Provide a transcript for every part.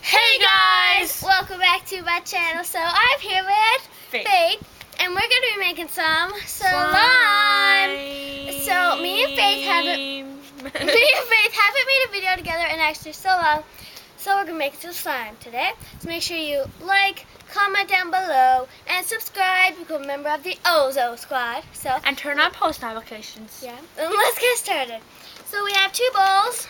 Hey guys! Welcome back to my channel. So I'm here with Faith, and we're gonna be making some slime. So me and Faith haven't made a video together in actually so long. So we're gonna make some slime today. So make sure you like, comment down below, and subscribe. Become a member of the Ozo Squad. And turn on post notifications. Yeah. And let's get started. So we have 2 bowls.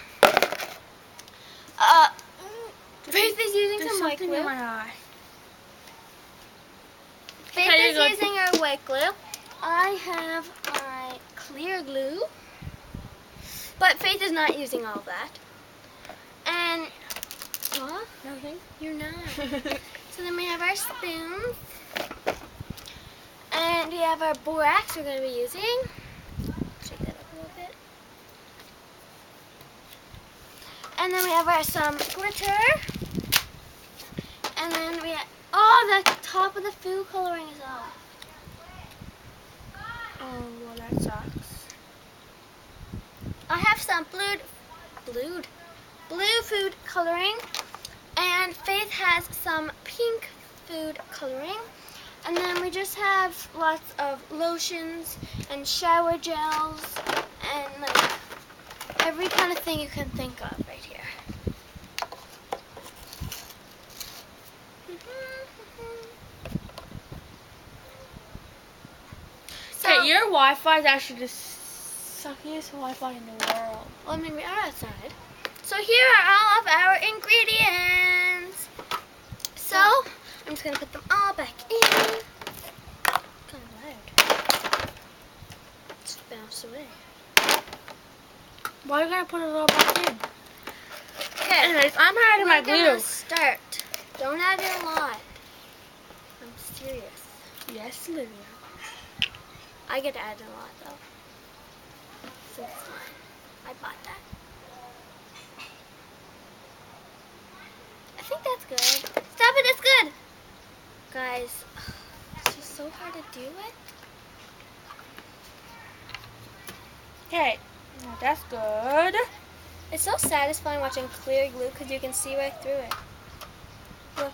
Faith is using some white glue. In my eye. Faith is using her white glue. I have my clear glue. But Faith is not using all of that. And, Nothing. you're not. So then we have our spoons. And we have our borax we're going to be using. Shake that up a little bit. And then we have some glitter. And then we have, the top of the food coloring is off. Oh, well that sucks. I have some blue food coloring. And Faith has some pink food coloring. And then we just have lots of lotions and shower gels and like every kind of thing you can think of right here. Okay, your Wi-Fi is actually the suckiest Wi-Fi in the world. Well, I mean, we are outside. So here are all of our ingredients. So I'm just gonna put them all back in. Kind of loud. Just bounce away. Why are you gonna put it all back in? Okay. Anyways, I'm adding my glue. Gonna start. Don't add it a lot. I'm serious. Yes, Lydia. I get to add a lot though. So it's mine. I bought that. I think that's good. Stop it, it's good! Guys, it's just so hard to do it. Okay, well, that's good. It's so satisfying watching clear glue because you can see right through it. Look.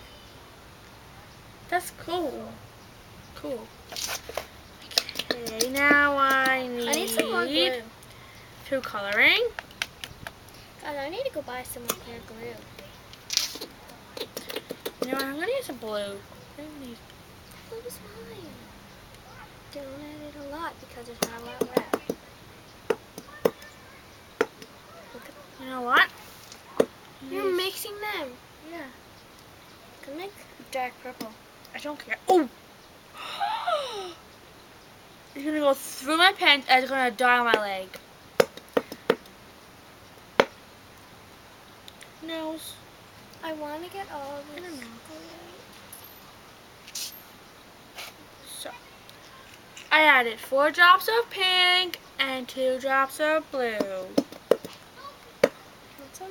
That's cool. Cool. Okay, now I need some more glue. Food coloring. God, I need to go buy some more clear glue. You know what, I'm gonna use a blue. Blue is fine. Don't add it a lot because there's not a lot left. You know what? You're mixing them. Yeah. Can make dark purple. I don't care. Oh! It's gonna go through my pants and it's gonna die on my leg. Nose. I want to get all of this. So, I added 4 drops of pink and 2 drops of blue.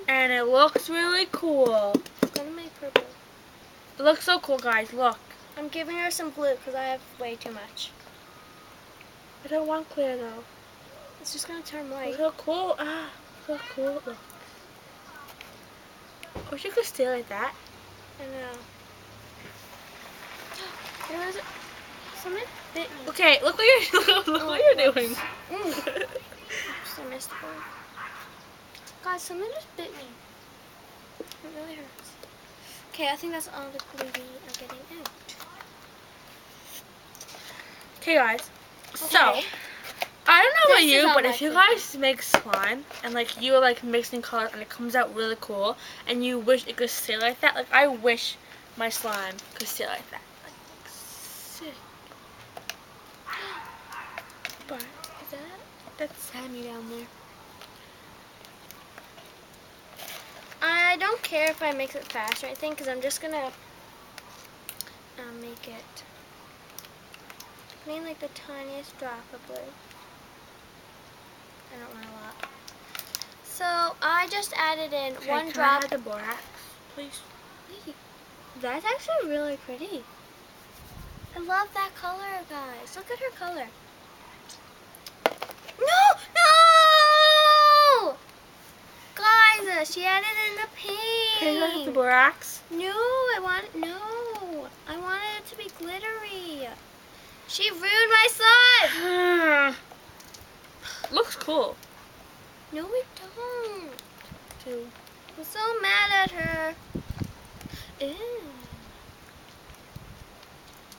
And it looks really cool. It's gonna make purple. It looks so cool, guys. Look. I'm giving her some blue because I have way too much. I don't want clear though. It's just gonna turn white. Look how cool. So cool. Look. I wish you could stay like that. I know. There was someone bit me. Okay, look what you're doing. Oops, I missed the ball. God, someone just bit me. It really hurts. Okay, I think that's all the glue we are getting out. Okay, guys. Okay. So, I don't know about This is you, all but my if you food. guys make slime and like you like mixing colors and it comes out really cool, and you wish it could stay like that, like I wish my slime could stay like that. Like, sick. But that's Sammy down there. I don't care if I mix it fast or anything because I'm just gonna make it. I need like the tiniest drop of blue. I don't want a lot. So I just added in Okay, 1 can drop. I add the borax, please? Wait, that's actually really pretty. I love that color, guys. Look at her color. No! No! Guys, She added in the pink. Can you look at the borax? No, I want it to be glittery. She ruined my slime. Looks cool. No, we don't. Too. I'm so mad at her. Ew.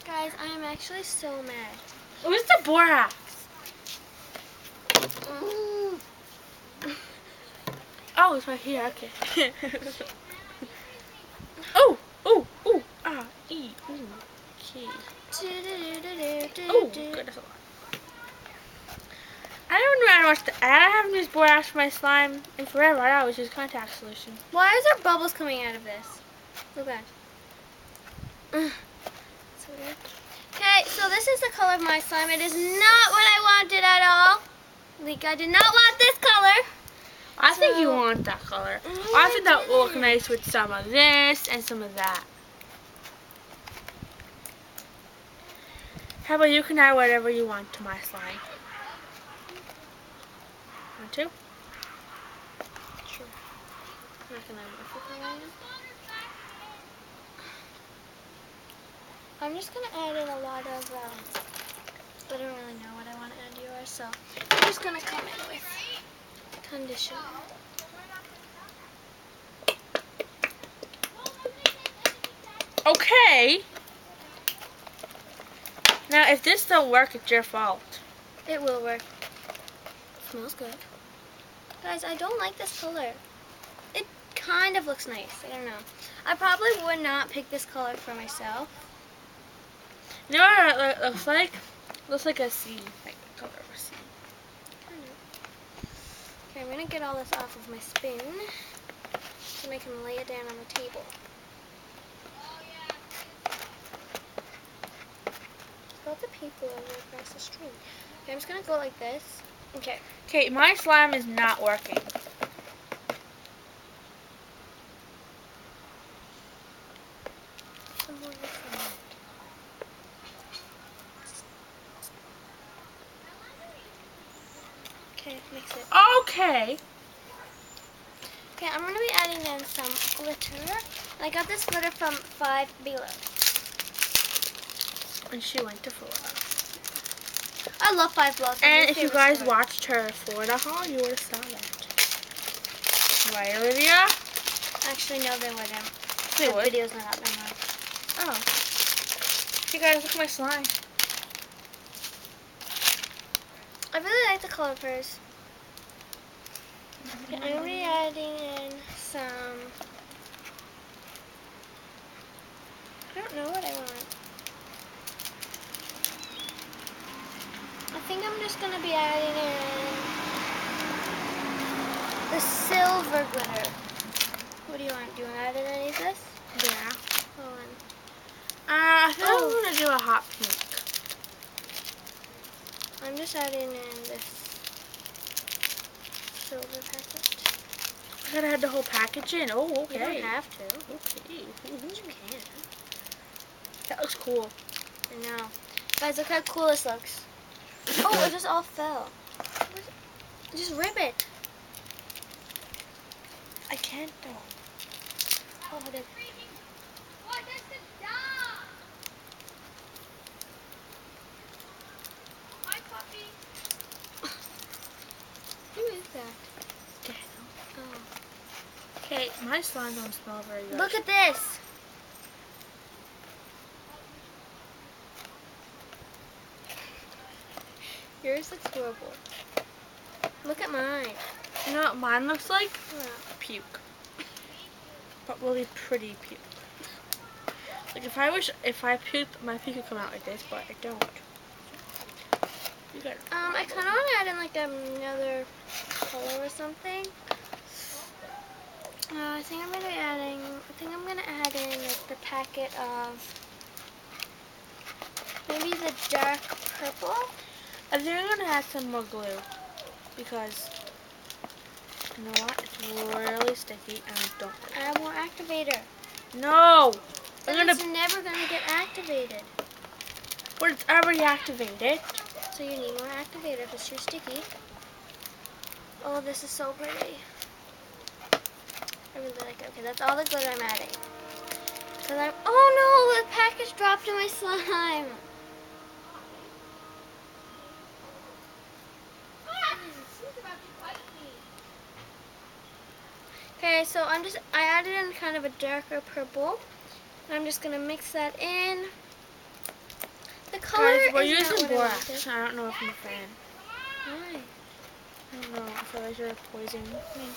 Guys, I am actually so mad. Where's the borax? Mm. Oh, it's right here. Okay. Oh, oh, oh, ah, e, ooh, okay. Oh, good. That's a lot. I don't know how much to add. I haven't used borax for my slime in forever. I always use contact solution. Why is there bubbles coming out of this? Look at that. Okay, so this is the color of my slime. It is not what I wanted at all. Like, I did not want this color. I think you want that color. I think that will look nice with some of this and some of that. How about you can add whatever you want to my slime? Want to? Sure. I'm not gonna mess with it. I'm just gonna add in a lot of, I don't really know what I want to add to yours, so I'm just gonna come in with conditioner. Okay. Now, if this don't work, it's your fault. It will work. It smells good. Guys, I don't like this color. It kind of looks nice. I don't know. I probably would not pick this color for myself. You know what it looks like? It looks like a sea, like the color of a sea. Okay, I'm gonna get all this off of my spoon so I can lay it down on the table. Got the people over across the street. Okay, I'm just gonna go like this. Okay. Okay, my slime is not working. Some more of this one. Okay, mix it. Okay. Okay, I'm gonna be adding in some glitter. I got this glitter from Five Below. And she went to Florida. I love Five Below. And if you guys watched her Florida haul, you would have saw that. Right, Olivia? Actually, no, they wouldn't. They The would. video's not up anymore. Oh. Hey guys, look at my slime. I really like the color of hers. Okay, I'm gonna be adding in some. I don't know what I want. I think I'm just gonna be adding in the silver glitter. What do you want? Do you want to add in any of this? Yeah. Hold on. I think I'm gonna do a hot pink. I'm just adding in this silver packet. I gotta add the whole package in. Oh, okay. You don't have to. Okay. But you can. That looks cool. I know. Guys, look how cool this looks. Oh, it just all fell. Just rip it. I can't though. Oh, it is. Who is that? Oh. Okay, my slime don't smell very good. Look at this. Yours looks horrible. Look at mine. You know what mine looks like? Yeah. Puke. But really pretty puke. Like if I puked, my puke would come out like this, but I don't. You got I kind of want to add in like another color or something. I think I'm gonna add in like the packet of maybe the dark purple. I think I'm gonna add some more glue because you know what? It's really sticky and I don't like Add more activator. it. No! But it's never gonna get activated. But it's already activated. So you need more activator if it's too sticky. Oh, this is so pretty. I really like it. Okay, that's all the glitter I'm adding. Oh no, the package dropped in my slime. Okay, so I added in kind of a darker purple. And I'm just gonna mix that in. The color Guys, we're is using not what I borax. wanted. I don't know if I'm a fan. Why? I don't know. I feel like you're poisoning me.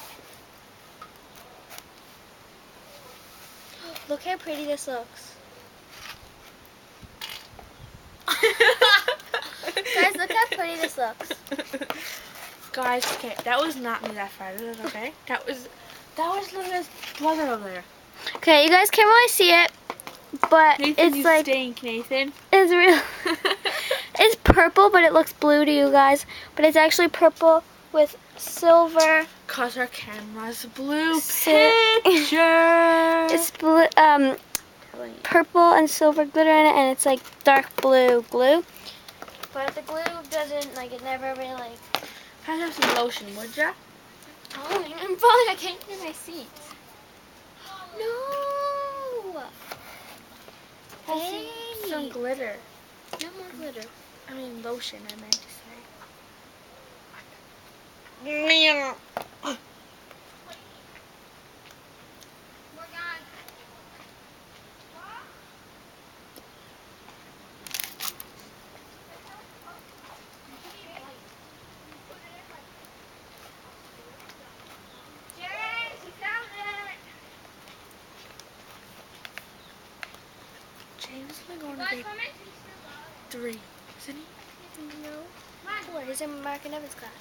Look how pretty this looks. Guys, look how pretty this looks. Guys, okay, that was not me that farted, okay? That was Livia's brother over there. Okay, you guys can't really see it, but Nathan, it's you like stink, Nathan. it's real. It's purple, but it looks blue to you guys. But it's actually purple with silver. Cause our camera's blue Si- picture. It's blue, purple and silver glitter in it, and it's like dark blue glue. But the glue doesn't it never really like. I'd have some lotion, would ya? Oh, I'm falling. I can't get my seat. No. Hey. Some glitter. No more glitter. I mean lotion, I meant to say. James is going to be 3, isn't he? No. 4. He's in Mark and Evan's class.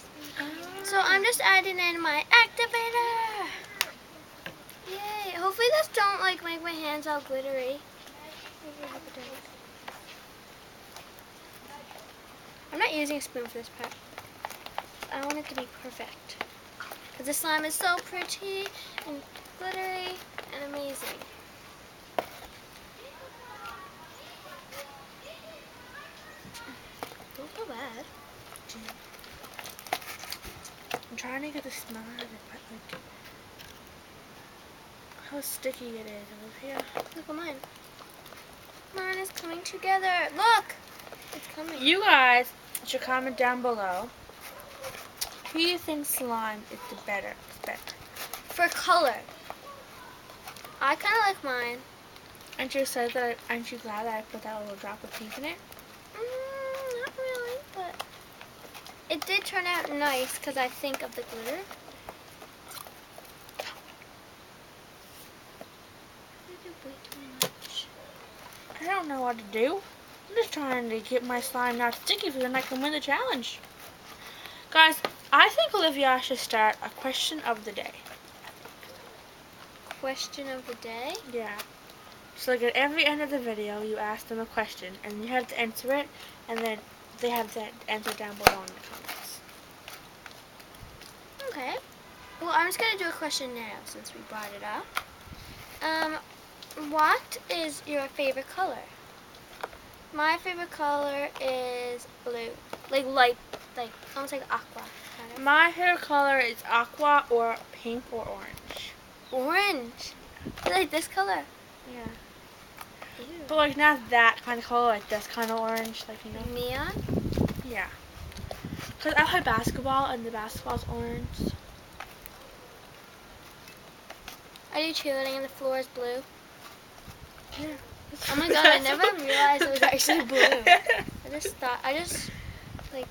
So I'm just adding in my activator. Yay. Hopefully this don't make my hands all glittery. I'm not using a spoon for this part. I want it to be perfect. Because the slime is so pretty and glittery and amazing. Don't feel bad. I'm trying to get the smell out of it, but like how sticky it is. Olivia. Look at mine. Mine is coming together. Look! It's coming. You guys should comment down below. Who do you think slime is the better? For color. I kind of like mine. Aren't you glad that I put that little drop of pink in it? Not really, but it did turn out nice because I think of the glitter. I did way too much. I don't know what to do. I'm just trying to get my slime not sticky so then I can win the challenge. Guys, I think Olivia should start a question of the day. Question of the day? Yeah. So like at every end of the video, you ask them a question, and you have to answer it, and then they have to answer down below in the comments. Okay. Well, I'm just going to do a question now since we brought it up. What is your favorite color? My favorite color is blue. Like light, almost like aqua. Kind of. My hair color is aqua or pink or orange. Orange. You like this color? Yeah. Ew. But like not that kind of color, like this kind of orange, like you know. Neon? Yeah. Cause I play basketball and the basketball's orange. I do cheerleading and the floor is blue. Yeah. Oh my god, I never realized it was actually blue. I just like.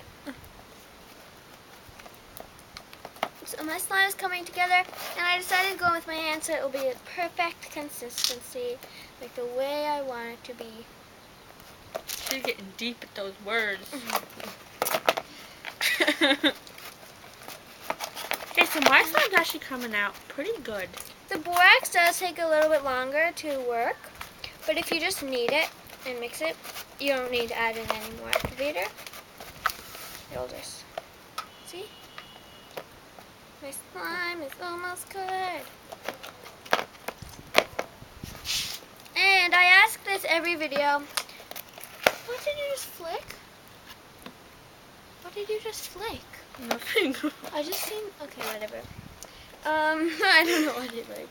So my slime is coming together, and I decided to go with my hand so it will be a perfect consistency, like the way I want it to be. She's getting deep with those words. Okay, so my slime's actually coming out pretty good. The borax does take a little bit longer to work, but if you just knead it and mix it, you don't need to add in any more activator. You'll just, see? My slime is almost good. And I ask this every video. What did you just flick? What did you just flick? Nothing. I just seen, okay, whatever. I don't know what you like.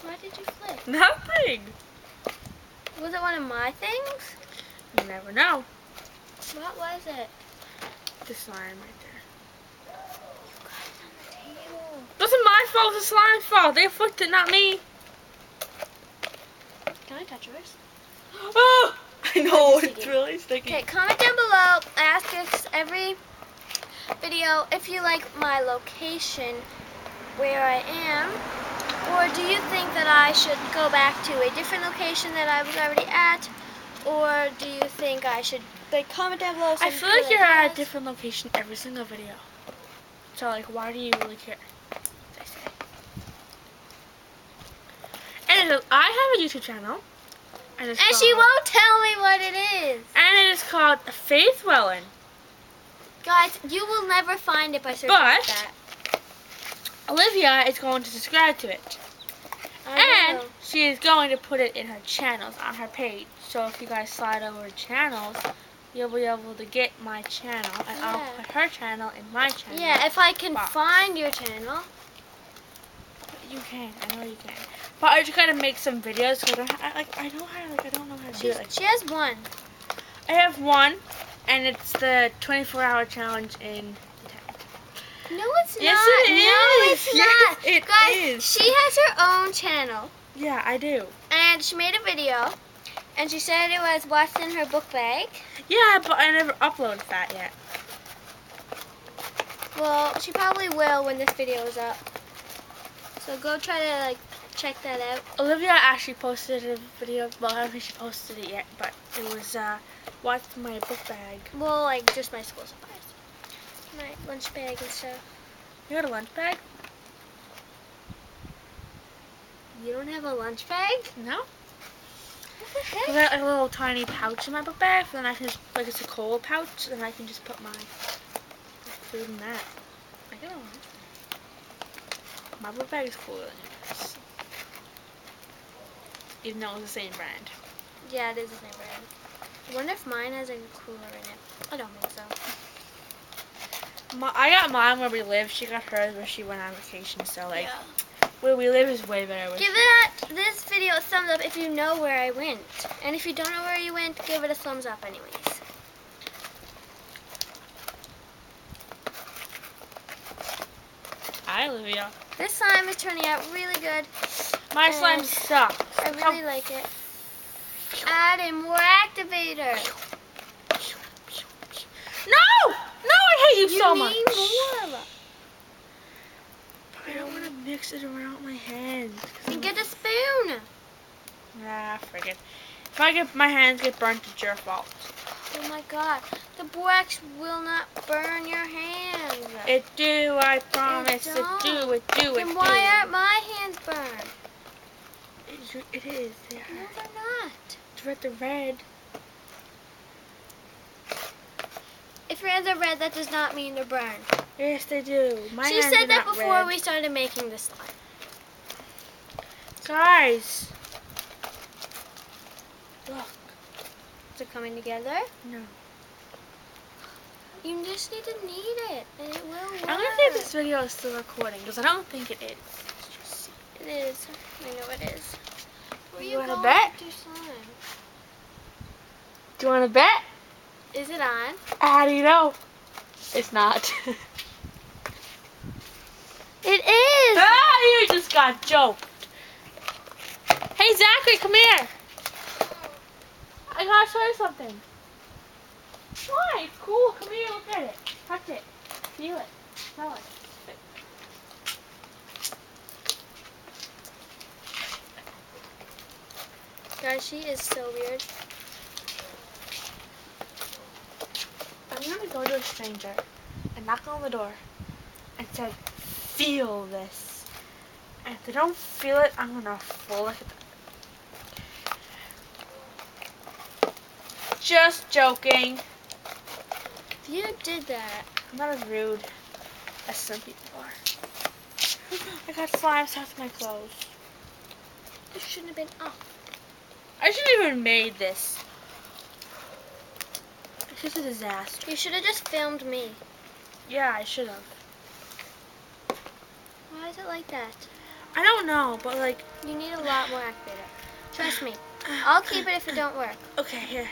Why did you flip? Nothing. Was it one of my things? You never know. What was it? The slime right there. You got it on the table. It wasn't my fault, it's the slime's fault. They flicked it, not me. Can I touch yours? Oh! I know, It's it's sticky. really sticky. Okay, comment down below. I ask us every video if you like my location, where I am, or do you think that I should go back to a different location that I was already at, or do you think I should, like, comment down below. I feel like you're at a different location every single video. So, like, why do you really care? I say. And I have a YouTube channel. And she won't tell me what it is. And it is called Faith Wellen. Guys, you will never find it by searching But that. Olivia is going to subscribe to it. And she is going to put it in her channels on her page. So if you guys slide over to channels, you'll be able to get my channel, and I'll put her channel in my channel. Yeah, if I can find your channel. You can. I know you can. But I just gotta make some videos because I don't know how to do it. She has one. I have one, and it's the 24-hour challenge in the tent. No, it's Yes, not. it No, is. it's Yes, not. it Guys, is. she has her own channel. Yeah, I do. And she made a video, and she said it was what's in her book bag. Yeah, but I never uploaded that yet. Well, she probably will when this video is up. So go try to, like, check that out. Olivia actually posted a video. Well, I don't think she posted it yet, but it was what's my book bag. Well, like, just my school supplies. My lunch bag and stuff. You got a lunch bag? You don't have a lunch bag? No. What the heck? I got a little tiny pouch in my book bag, so then I can just, like, it's a cold pouch, and I can just put my food in that. I got a lunch bag. My book bag is cooler than yours. Even though it's the same brand. Yeah, it is the same brand. I wonder if mine has a cooler in it. I don't think so. I got mine where we live. She got hers where she went on vacation. So, like, where we live is way better. Give this video a thumbs up if you know where I went. And if you don't know where you went, give it a thumbs up anyways. Hi, Olivia. This slime is turning out really good. My slime sucks. I really like it. Add in more activator. No! No, I hate you so much. You need more. I don't want to mix it around my hands. And get a spoon. Nah, frick it. If my hands get burnt, it's your fault. Oh my god. The borax will not burn your hands. It do, I promise. It do. Then why aren't my hands burned? It is. No, they're not. It's red. The red. If your hands are red, that does not mean they're burned. Yes, they do. My She hands said are that not before red. we started making the slime. Guys. Look. Is it coming together? No. You just need to knead it, and it will work. I'm going to see if this video is still recording, because I don't think it is. It is. I know it is. Where You wanna going bet? to do slime? Do you want to bet? Is it on? How do you know? It's not. It is! Ah, you just got joked. Hey, Zachary, come here. I gotta show you something. Why? It's cool. Come here, look at it. Touch it. Feel it. Smell it. Guys, she is so weird. I'm gonna go to a stranger and knock on the door and say, feel this. And if they don't feel it, I'm gonna full it. Just joking. You did that. I'm not as rude as some people are. I got slime stuck to my clothes. This shouldn't have been up. I shouldn't even made this. It's just a disaster. You should have just filmed me. Yeah, I should have. is it like that? I don't know, but like... You need a lot more activator. Trust me. I'll keep it if it don't work. Okay, here.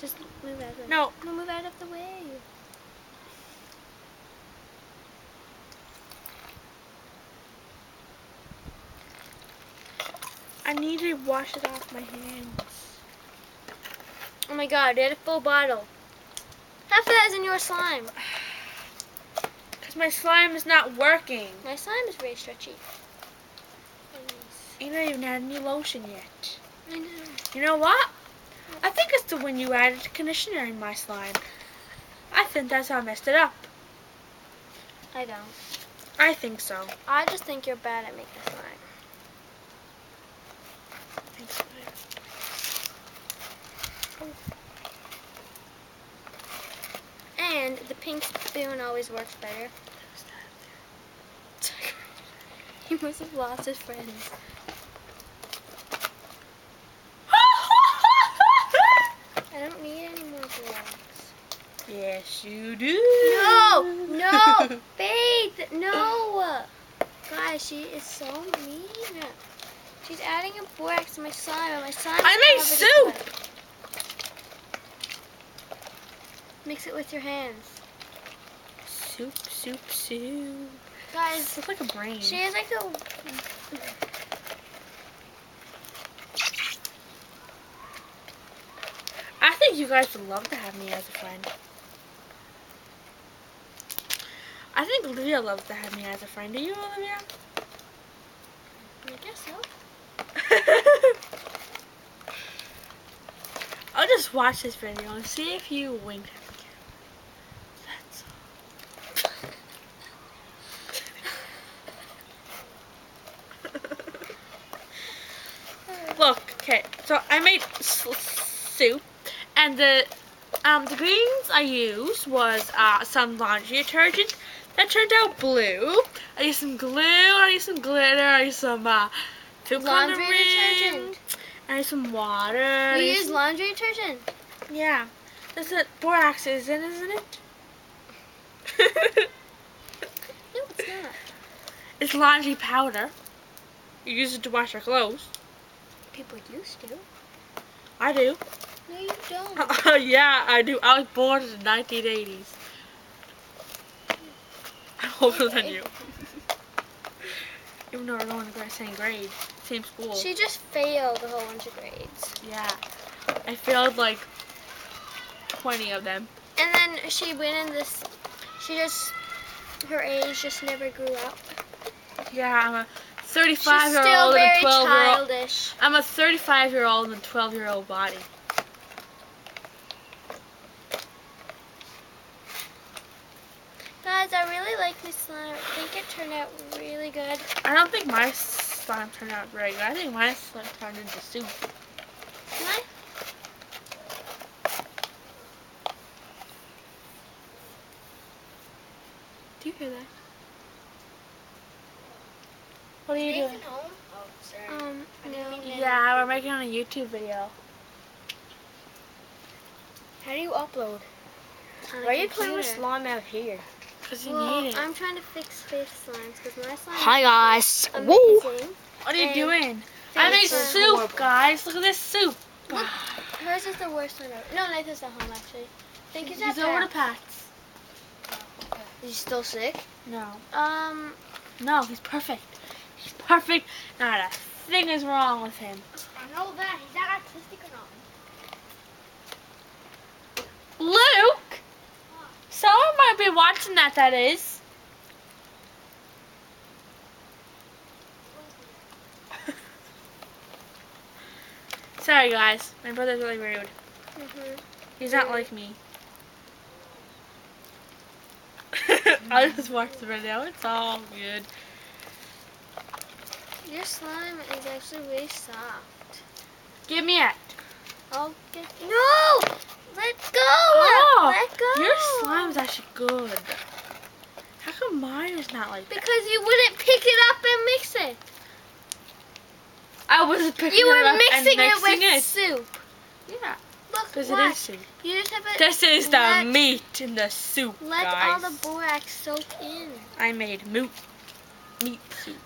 Just move out of the way. No. Move out of the way. I need to wash it off my hands. Oh my god, you had a full bottle. Half of that is in your slime. Because my slime is not working. My slime is very stretchy. You don't even had any lotion yet. I know. You know what? I think it's the when you added conditioner in my slime. I think that's how I messed it up. I don't. I think so. I just think you're bad at making slime. Thanks. And the pink spoon always works better. He must have lost his friends. I don't need any more blocks. Yes, you do. No, Faith, no. Guys, she is so mean. She's adding a borax to my slime, and my slime. I made soup. Mix it with your hands. Soup, soup, soup. Guys, It's like a brain. she is like a. I think you guys would love to have me as a friend. I think Olivia loves to have me as a friend. Do you, Olivia? I guess so. I'll just watch this video and see if you wink at me. That's all. Look, okay, so I made soup, and the ingredients I used was some laundry detergent that turned out blue. I used some glue, I used some glitter, I used some food Laundry coloring, detergent. I used some water. You use laundry detergent? Yeah. That's what borax is, isn't it? No, it's not. It's laundry powder. You use it to wash your clothes. People used to. I do. No, you don't. Yeah, I do. I was born in the 1980s. I'm older than you. Even though we're going to the same grade, same school. She just failed a whole bunch of grades. Yeah. I failed like 20 of them. And then she went in this, her age just never grew up. Yeah, I'm a She's 35-year-old still and a very 12-year-old. childish. I'm a 35-year-old and a 12-year-old body. Guys, I really like this slime. I think it turned out really good. I don't think my slime turned out very good. I think my slime turned into soup. Can I? Do you hear that? What are you doing? Home? Oh, sorry. No. Yeah, we're making a YouTube video. How do you upload? Why are you putting the slime out here? Because you Well, need it. I'm trying to fix Faith's slimes because my slime Hi guys. is Woo! amazing. What are you and doing? I made Faith's soup, guys. Look at this soup. Look, hers is the worst one ever. No, Nathan's at home actually. Thank you, He's over to Pat's. Is he still sick? No. No, He's perfect. He's perfect. Not a thing is wrong with him. I know that. He's not autistic or not. Luke? Someone might be watching that is. Sorry, guys. My brother's really rude. He's not like me. I just watched the video. It's all good. Your slime is actually really soft. Give me it. I'll get. No! Let go! Oh, Let go! your slime's actually good. How come mine is not like that? Because you wouldn't pick it up and mix it. I wasn't picking You it were up mixing and it with mixing soup. Yeah, Look, because it watch. is soup. You just have to This is the let- meat in the soup, Let guys. all the borax soak in. I made moot. Meat soup.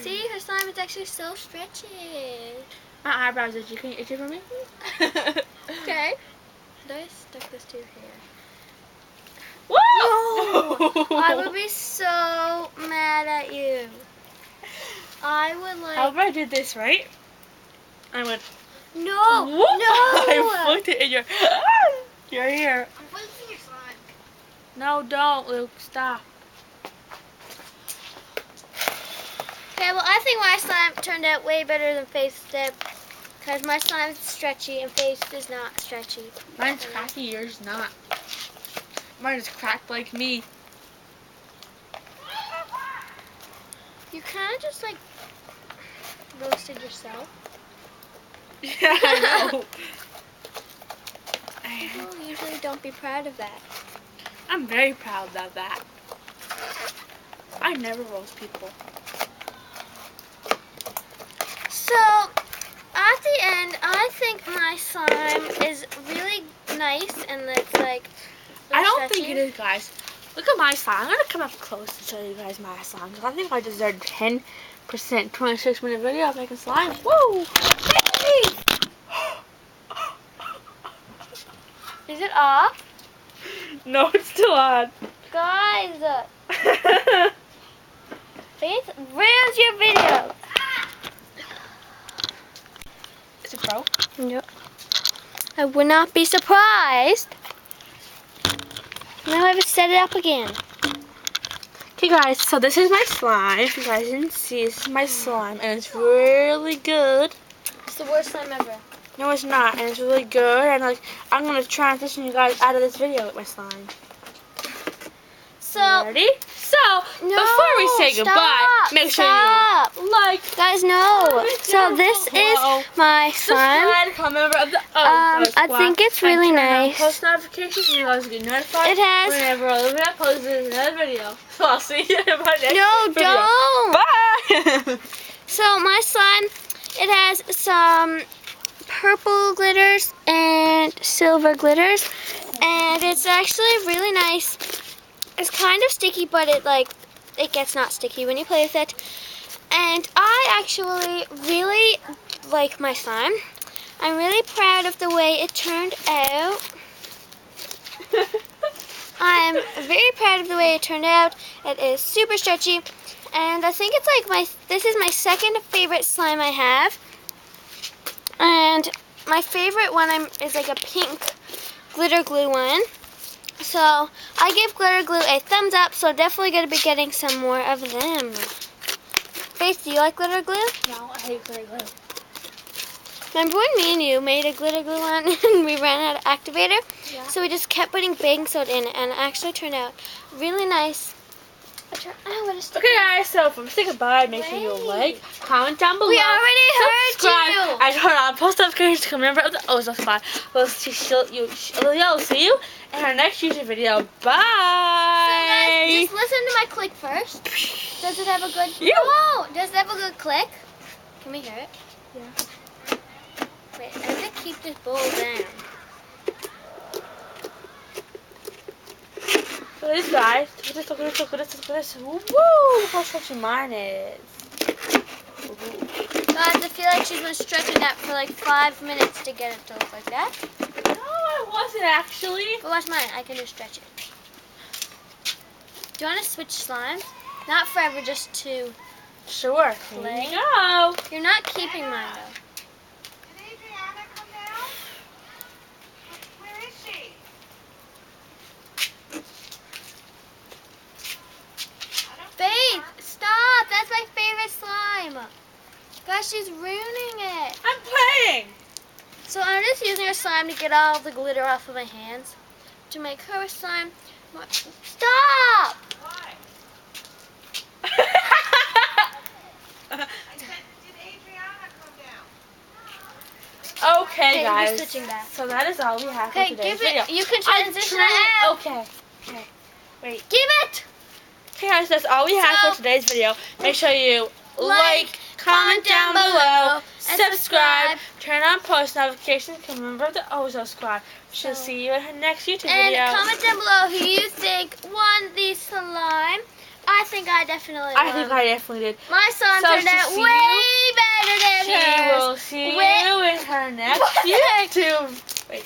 See, her slime is actually so stretchy. My eyebrows itchy. Can you itch it for me? Okay. I stuck this to your hair. Whoa! I would be so mad at you. I would like. How about I did this, right? I went. No, Whoop! no. I flicked it in your ear. I'm flicking your slime. No, don't, Luke. Stop. Okay, well, I think my slime turned out way better than Faith's did. Because my slime is stretchy and Faith's is not stretchy. Mine's cracky, yours not. Mine is cracked like me. You kind of just like roasted yourself. Yeah, I know. People usually don't be proud of that. I'm very proud of that. I never roast people. So, at the end, I think my slime is really nice and it's like. I don't think it is, guys. Look at my slime. I'm gonna come up close and show you guys my slime. I think I deserve 10% 26-minute video of making slime. Woo! Is it off? No, it's still on. Guys, Faith ruins your video. Is it broke? Nope. I would not be surprised. Now I have to set it up again. Okay, guys, so this is my slime. If you guys didn't see, this is my slime, and it's really good. It's the worst slime ever. No, it's not, and it's really good. And like, I'm gonna transition you guys out of this video with my slime. So, Ready? So, no, before we say goodbye, stop, make sure stop. you like, Guys, no. So this is my slime. subscribe, become a member of the I think it's really nice. Post notifications, and you guys get notified It has- whenever Olivia posts another video. So I'll see you in my next No, video. don't. Bye. So my slime, it has some purple glitters and silver glitters, and it's actually really nice. It's kind of sticky, but it gets not sticky when you play with it. And I actually really like my slime. I'm really proud of the way it turned out. I'm very proud of the way it turned out. It is super stretchy, and I think it's like this is my second favorite slime I have. And my favorite one is like a pink glitter glue one. So I give glitter glue a thumbs up, so definitely going to be getting some more of them. Faith, do you like glitter glue? No, I hate glitter glue. Remember when me and you made a glitter glue one and we ran out of activator? Yeah. So we just kept putting baking soda in it, and it actually turned out really nice. Okay, guys, so if I'm saying goodbye, make sure you like, comment down below. We already heard subscribe, you. and turn on post notifications to become a member of the Ozone Squad. We'll see you in our next YouTube video. Bye. So guys, just listen to my click first. Does it have a good? You. Oh, does it have a good click? Can we hear it? Yeah. Wait, I have to keep this bowl down. So this, guys, look at this. Woo! Look how stretchy mine is. Guys, I feel like she's been stretching that for like 5 minutes to get it to look like that. No, I wasn't actually. But watch mine. I can just stretch it. Do you want to switch slimes? Not forever, just to. Sure. Play. Here you go. You're not keeping mine though. Did Adriana come down? Where is she? Faith, stop! That's my favorite slime. Gosh, she's ruining it. I'm playing. So I'm just using her slime to get all the glitter off of my hands to make her slime more. Stop! Why? I said, did Adriana come down? Okay, Okay, we're guys. switching back. So that is all we have for Okay, today's give it. video. You can I'm transition trying- it out. Okay. Wait. Give it. Okay, guys, that's all we have So- for today's video. Make sure you Like, comment down below, and subscribe, turn on post notifications, become a member of the Ozone Squad. She'll see you in her next YouTube And video. comment down below who you think won the slime I think I definitely I think I definitely did. My son So turned to out see way better than She hers. will see you in her next YouTube. Wait.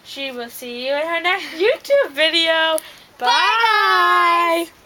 She will see you in her next YouTube video. Bye, guys. Bye.